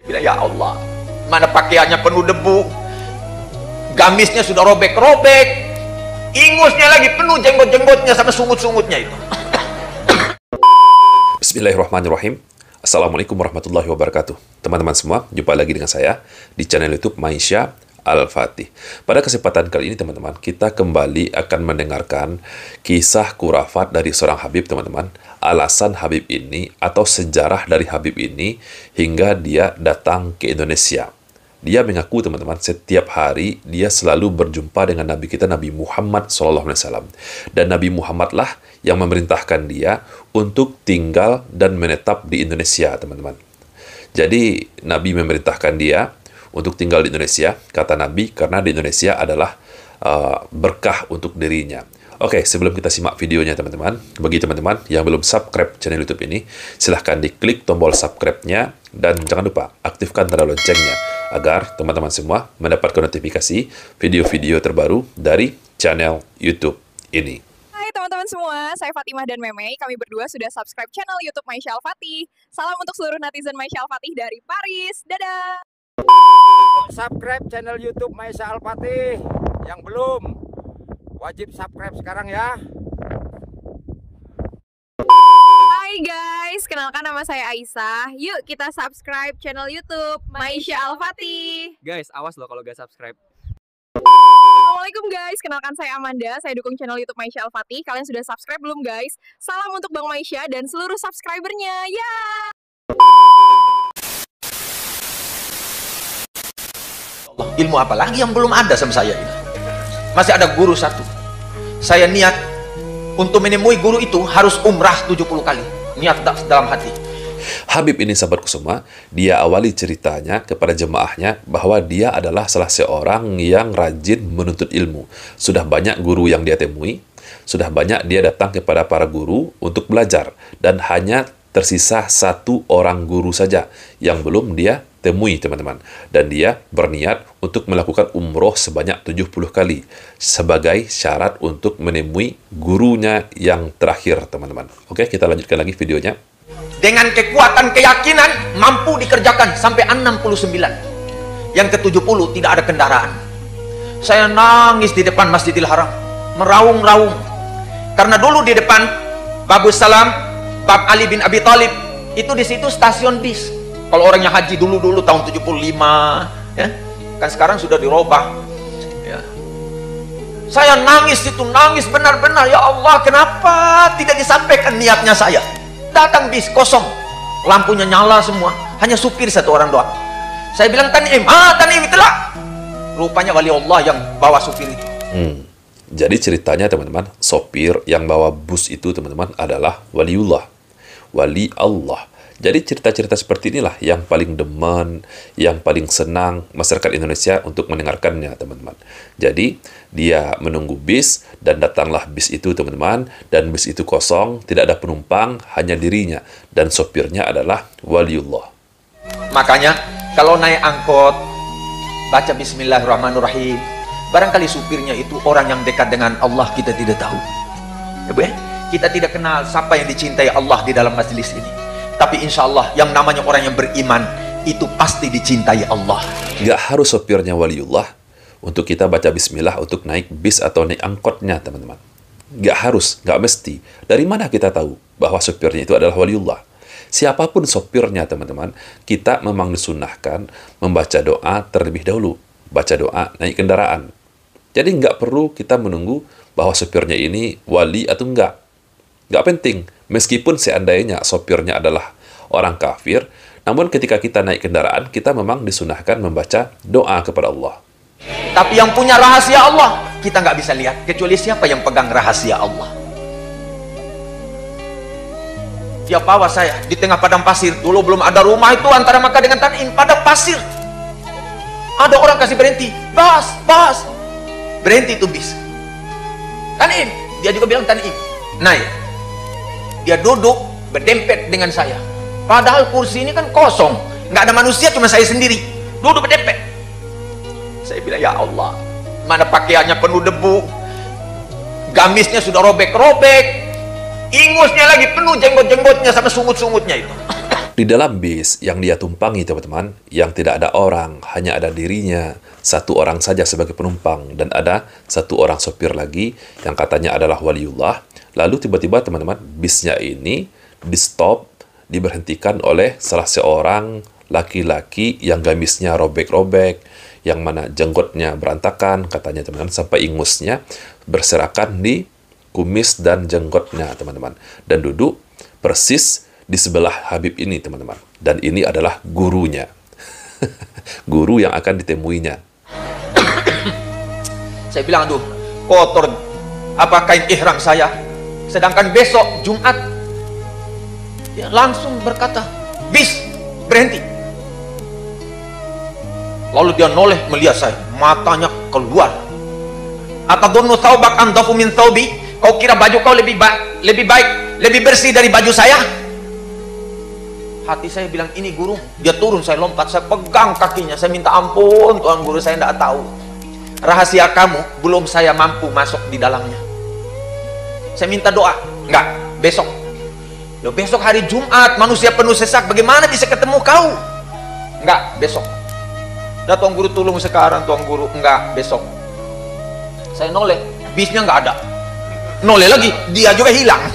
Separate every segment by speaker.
Speaker 1: Bilang, ya Allah, mana pakaiannya penuh debu, gamisnya sudah robek-robek, ingusnya lagi penuh jenggot-jenggotnya sama sungut-sungutnya itu.
Speaker 2: Bismillahirrahmanirrahim. Assalamualaikum warahmatullahi wabarakatuh. Teman-teman semua, jumpa lagi dengan saya di channel YouTube Maisha Al-Fatih. Pada kesempatan kali ini teman-teman, kita kembali akan mendengarkan kisah kurafat dari seorang Habib teman-teman. Alasan Habib ini atau sejarah dari Habib ini hingga dia datang ke Indonesia. Dia mengaku teman-teman setiap hari dia selalu berjumpa dengan Nabi kita Nabi Muhammad SAW. Dan Nabi Muhammad lah yang memerintahkan dia untuk tinggal dan menetap di Indonesia teman-teman. Jadi Nabi memerintahkan dia untuk tinggal di Indonesia, kata Nabi, karena di Indonesia adalah berkah untuk dirinya. Oke, sebelum kita simak videonya teman-teman, bagi teman-teman yang belum subscribe channel YouTube ini, silahkan diklik tombol subscribe-nya dan jangan lupa aktifkan tanda loncengnya agar teman-teman semua mendapatkan notifikasi video-video terbaru dari channel YouTube ini.
Speaker 3: Hai teman-teman semua, saya Fatimah dan Meme. Kami berdua sudah subscribe channel YouTube Maisha Al-Fatih. Salam untuk seluruh netizen Maisha Al-Fatih dari Paris. Dadah!
Speaker 4: Subscribe channel YouTube Maisha Al-Fatih. Yang belum, wajib subscribe sekarang ya.
Speaker 3: Hai guys, kenalkan nama saya Aisyah. Yuk kita subscribe channel YouTube Maisha Al-Fatih.
Speaker 5: Guys, awas loh kalau gak subscribe.
Speaker 3: Assalamualaikum guys, kenalkan saya Amanda. Saya dukung channel YouTube Maisha Al-Fatih. Kalian sudah subscribe belum guys? Salam untuk Bang Maisha dan seluruh subscribernya. Ya!
Speaker 1: Allah, ilmu apa lagi yang belum ada sama saya ini? Masih ada guru satu. Saya niat untuk menemui guru itu harus umrah 70 kali. Niat dalam hati.
Speaker 2: Habib ini sahabat kusuma, dia awali ceritanya kepada jemaahnya bahwa dia adalah salah seorang yang rajin menuntut ilmu. Sudah banyak guru yang dia temui, sudah banyak dia datang kepada para guru untuk belajar, dan hanya tersisa satu orang guru saja yang belum dia temui teman-teman. Dan dia berniat untuk melakukan umroh sebanyak 70 kali sebagai syarat untuk menemui gurunya yang terakhir teman-teman. Oke, kita lanjutkan lagi videonya.
Speaker 1: Dengan kekuatan keyakinan mampu dikerjakan sampai 69. Yang ke-70 tidak ada kendaraan. Saya nangis di depan Masjidil Haram, meraung-raung. Karena dulu di depan Babus Salam, Bab Ali bin Abi Thalib, itu di situ stasiun bis. Kalau orangnya haji dulu tahun 75, ya, kan sekarang sudah dirubah. Ya. Saya nangis itu, nangis benar-benar. Ya Allah, kenapa tidak disampaikan niatnya saya? Datang bis kosong, lampunya nyala semua, hanya supir satu orang doang. Saya bilang Tanim, Tanim itulah. Rupanya wali Allah yang bawa supir itu.
Speaker 2: Jadi ceritanya teman-teman, sopir yang bawa bus itu teman-teman adalah waliullah, wali Allah. Jadi cerita-cerita seperti inilah yang paling demen, yang paling senang masyarakat Indonesia untuk mendengarkannya teman-teman. Jadi dia menunggu bis dan datanglah bis itu teman-teman, dan bis itu kosong, tidak ada penumpang, hanya dirinya, dan sopirnya adalah waliullah.
Speaker 1: Makanya kalau naik angkot baca Bismillahirrahmanirrahim. Barangkali supirnya itu orang yang dekat dengan Allah, kita tidak tahu. Ya, Bu, ya? Kita tidak kenal siapa yang dicintai Allah di dalam majelis ini. Tapi insya Allah yang namanya orang yang beriman itu pasti dicintai Allah.
Speaker 2: Nggak harus sopirnya waliullah untuk kita baca bismillah untuk naik bis atau naik angkotnya teman-teman. Nggak harus, nggak mesti. Dari mana kita tahu bahwa sopirnya itu adalah waliullah? Siapapun sopirnya teman-teman, kita memang disunahkan membaca doa terlebih dahulu. Baca doa naik kendaraan. Jadi nggak perlu kita menunggu bahwa sopirnya ini wali atau enggak. Nggak penting, meskipun seandainya sopirnya adalah orang kafir, namun ketika kita naik kendaraan, kita memang disunahkan membaca doa kepada Allah.
Speaker 1: Tapi yang punya rahasia Allah, kita nggak bisa lihat, kecuali siapa yang pegang rahasia Allah. Dia bawa saya di tengah padang pasir, dulu belum ada rumah itu antara Makkah dengan Tanim, padang pasir. Ada orang kasih berhenti, bas, berhenti itu bis. Tanim, dia juga bilang Tanim, naik. Dia duduk berdempet dengan saya, padahal kursi ini kan kosong, nggak ada manusia, cuma saya sendiri duduk berdempet. Saya bilang, ya Allah, mana pakaiannya penuh debu, gamisnya sudah robek-robek, ingusnya lagi penuh jenggot-jenggotnya sama sungut-sungutnya itu.
Speaker 2: Di dalam bis yang dia tumpangi, teman-teman, yang tidak ada orang, hanya ada dirinya, satu orang saja sebagai penumpang, dan ada satu orang sopir lagi yang katanya adalah waliullah. Lalu tiba-tiba, teman-teman, bisnya ini di-stop, diberhentikan oleh salah seorang laki-laki yang gamisnya robek-robek, yang mana jenggotnya berantakan, katanya, teman-teman, sampai ingusnya berserakan di kumis dan jenggotnya, teman-teman. Dan duduk persis di sebelah Habib ini, teman-teman. Dan ini adalah gurunya. Guru yang akan ditemuinya.
Speaker 1: Saya bilang, aduh, kotor apa kain ihram saya. Sedangkan besok Jumat, dia langsung berkata, bis, berhenti. Lalu dia noleh melihat saya, matanya keluar. Atadunnu thawbak andafu min thawbi? Kau kira baju kau lebih baik, lebih bersih dari baju saya? Hati saya bilang, ini guru. Dia turun, saya lompat, saya pegang kakinya, saya minta ampun, Tuan Guru, saya tidak tahu. Rahasia kamu belum saya mampu masuk di dalamnya. Saya minta doa. Enggak, besok. Loh, besok hari Jumat, manusia penuh sesak, bagaimana bisa ketemu kau? Enggak, besok. Dah, Tuan Guru tolong sekarang, Tuan Guru. Enggak, besok. Saya noleh, bisnya enggak ada. Noleh lagi, dia juga hilang.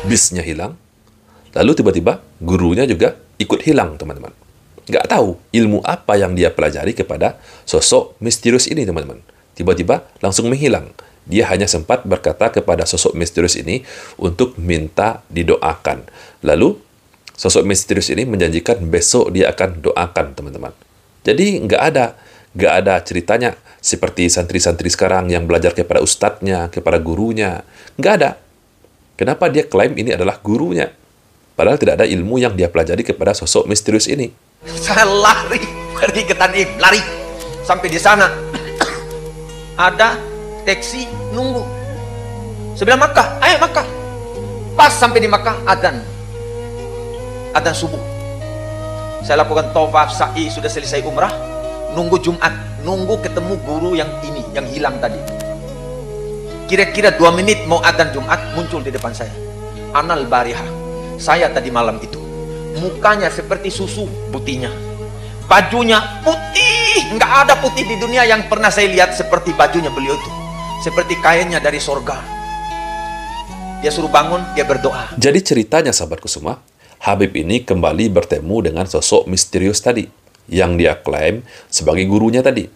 Speaker 2: Bisnya hilang. Lalu tiba-tiba gurunya juga ikut hilang, teman-teman. Nggak tahu ilmu apa yang dia pelajari kepada sosok misterius ini, teman-teman. Tiba-tiba langsung menghilang. Dia hanya sempat berkata kepada sosok misterius ini untuk minta didoakan. Lalu sosok misterius ini menjanjikan besok dia akan doakan, teman-teman. Jadi nggak ada ceritanya seperti santri-santri sekarang yang belajar kepada ustadznya, kepada gurunya. Nggak ada. Kenapa dia klaim ini adalah gurunya? Padahal tidak ada ilmu yang dia pelajari kepada sosok misterius ini.
Speaker 1: Saya lari, pergi ke Tanim, lari. Sampai di sana, ada taksi nunggu. Sebelah Makkah, ayo Makkah. Pas sampai di Makkah, adzan subuh. Saya lakukan tawaf, sa'i, sudah selesai umrah. Nunggu Jumat, nunggu ketemu guru yang ini, yang hilang tadi. Kira-kira 2 menit mau adzan Jumat, muncul di depan saya. Anal barihah. Saya tadi malam itu, mukanya seperti susu putihnya, bajunya putih, nggak ada putih di dunia yang pernah saya lihat seperti bajunya beliau itu, seperti kainnya dari sorga. Dia suruh bangun, dia berdoa.
Speaker 2: Jadi ceritanya, sahabatku semua, Habib ini kembali bertemu dengan sosok misterius tadi, yang dia klaim sebagai gurunya tadi,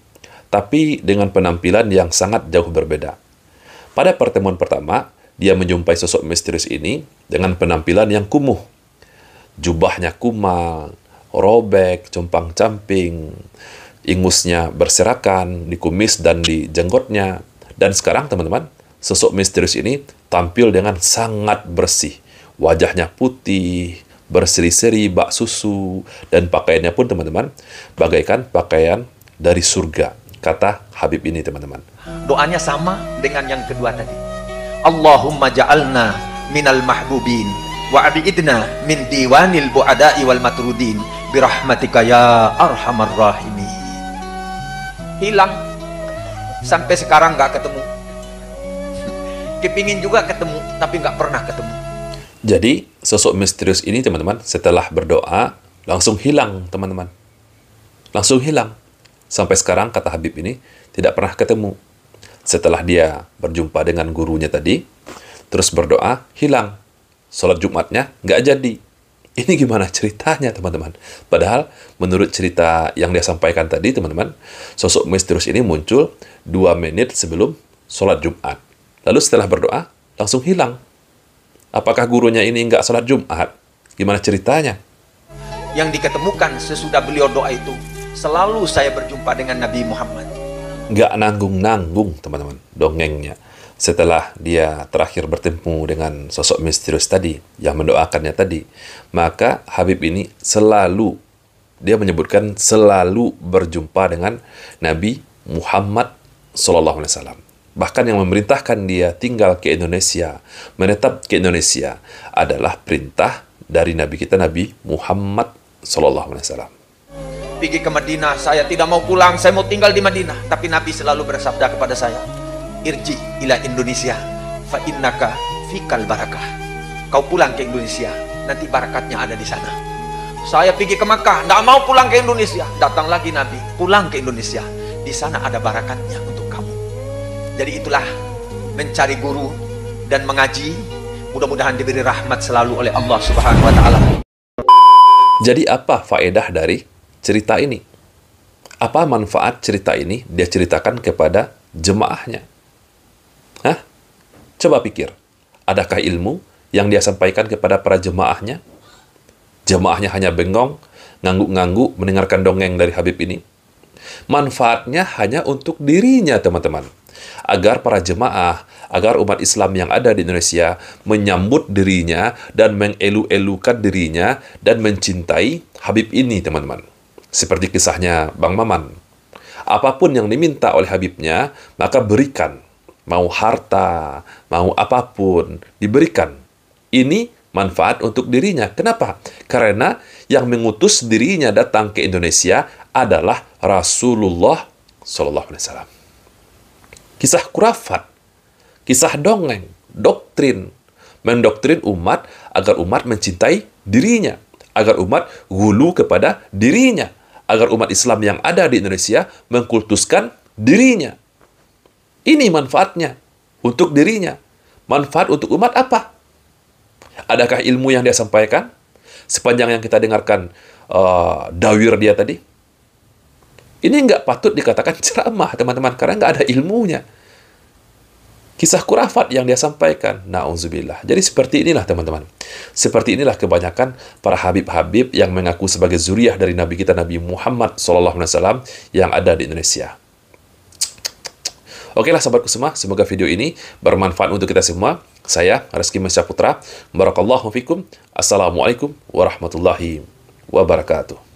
Speaker 2: tapi dengan penampilan yang sangat jauh berbeda. Pada pertemuan pertama, dia menjumpai sosok misterius ini dengan penampilan yang kumuh. Jubahnya kumal, robek, compang-camping, ingusnya berserakan di kumis dan di jenggotnya. Dan sekarang, teman-teman, sosok misterius ini tampil dengan sangat bersih. Wajahnya putih, berseri-seri bak susu, dan pakaiannya pun, teman-teman, bagaikan pakaian dari surga, kata Habib ini, teman-teman.
Speaker 1: Doanya sama dengan yang kedua tadi. Allahumma ja'alna minal mahbubin wa abidna min diwanil bu'ada'i wal matrudin birahmatika ya arhamar rahimin. Hilang. Sampai sekarang nggak ketemu. Kepingin juga ketemu, tapi nggak pernah ketemu.
Speaker 2: Jadi, sosok misterius ini, teman-teman, setelah berdoa, langsung hilang, teman-teman. Langsung hilang. Sampai sekarang, kata Habib ini, tidak pernah ketemu. Setelah dia berjumpa dengan gurunya tadi, terus berdoa, hilang. Sholat Jumatnya nggak jadi. Ini gimana ceritanya, teman-teman? Padahal, menurut cerita yang dia sampaikan tadi, teman-teman, sosok misterius ini muncul 2 menit sebelum sholat Jumat. Lalu setelah berdoa, langsung hilang. Apakah gurunya ini nggak sholat Jumat? Gimana ceritanya?
Speaker 1: Yang diketemukan sesudah beliau doa itu, selalu saya berjumpa dengan Nabi Muhammad.
Speaker 2: Nggak nanggung-nanggung, teman-teman, dongengnya. Setelah dia terakhir bertemu dengan sosok misterius tadi, yang mendoakannya tadi, maka Habib ini dia menyebutkan selalu berjumpa dengan Nabi Muhammad SAW. Bahkan yang memerintahkan dia tinggal ke Indonesia, menetap ke Indonesia, adalah perintah dari Nabi kita, Nabi Muhammad SAW.
Speaker 1: Pergi ke Madinah, saya tidak mau pulang, saya mau tinggal di Madinah. Tapi Nabi selalu bersabda kepada saya, irji ila Indonesia, fa innaka fikal barakah. Kau pulang ke Indonesia, nanti barakatnya ada di sana. Saya pergi ke Makkah, tidak mau pulang ke Indonesia. Datang lagi Nabi, pulang ke Indonesia. Di sana ada barakatnya untuk kamu. Jadi itulah mencari guru dan mengaji. Mudah-mudahan diberi rahmat selalu oleh Allah Subhanahu wa Ta'ala.
Speaker 2: Jadi apa faedah dari cerita ini? Apa manfaat cerita ini dia ceritakan kepada jemaahnya? Hah? Coba pikir. Adakah ilmu yang dia sampaikan kepada para jemaahnya? Jemaahnya hanya bengong, ngangguk-ngangguk mendengarkan dongeng dari Habib ini. Manfaatnya hanya untuk dirinya, teman-teman. Agar para jemaah, agar umat Islam yang ada di Indonesia menyambut dirinya dan mengelu-elukan dirinya dan mencintai Habib ini, teman-teman. Seperti kisahnya Bang Maman. Apapun yang diminta oleh Habibnya, maka berikan. Mau harta, mau apapun, diberikan. Ini manfaat untuk dirinya. Kenapa? Karena yang mengutus dirinya datang ke Indonesia adalah Rasulullah SAW. Kisah kurafat, kisah dongeng, doktrin, mendoktrin umat agar umat mencintai dirinya, agar umat gulu kepada dirinya, agar umat Islam yang ada di Indonesia mengkultuskan dirinya. Ini manfaatnya untuk dirinya. Manfaat untuk umat apa? Adakah ilmu yang dia sampaikan? Sepanjang yang kita dengarkan dawir dia tadi. Ini nggak patut dikatakan ceramah, teman-teman, karena nggak ada ilmunya. Kisah kurafat yang dia sampaikan, na'udzubillah. Jadi seperti inilah, teman-teman. Seperti inilah kebanyakan para habib-habib yang mengaku sebagai zuriyah dari Nabi kita, Nabi Muhammad SAW, yang ada di Indonesia. Oke lah sahabatku semua, semoga video ini bermanfaat untuk kita semua. Saya Reski Mesya Putra. Barakallahu fikum. Assalamualaikum warahmatullahi wabarakatuh.